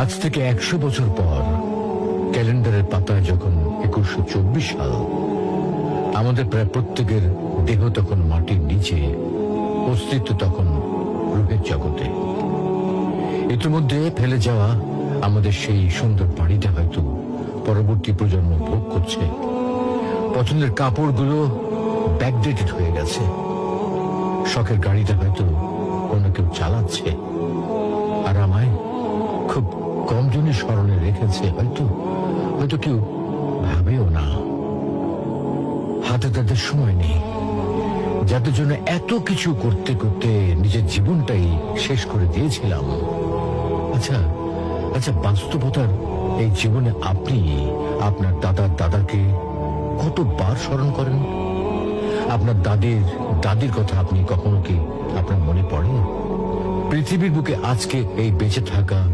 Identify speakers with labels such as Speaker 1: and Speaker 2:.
Speaker 1: আজ থেকে 100 বছর পর ক্যালেন্ডারের পাতায় যখন 2124 সাল, আমাদের প্রায় প্রত্যেকের দেহ তখন মাটির নিচে, অস্তিত্ব তখন রূহের জগতে। ইতিমধ্যে ফেলে যাওয়া আমাদের সেই সুন্দর বাড়িটা হয়তো পরবর্তী প্রজন্ম ভোগ করছে। পছন্দের কাপড়গুলো ব্যাকডেটেড হয়ে গেছে। শখের গাড়িটা হয়তো কোনো কেউ চালাচ্ছে, আর আমায় খুব কম জনের স্মরণে রেখেছে হয়তো হয়তো কেউ ভাবেও না। হাতে তাদের সময় নেই, যাদের জন্য এত কিছু করতে করতে নিজের জীবনটাই শেষ করে দিয়েছিলাম। আচ্ছা আচ্ছা, বাস্তবতার এই জীবনে আপনি আপনার দাদাকে কতবার স্মরণ করেন? আপনার দাদির কথা আপনি কখনো কি আপনার মনে পড়ে? পৃথিবীর বুকে আজকে এই বেঁচে থাকা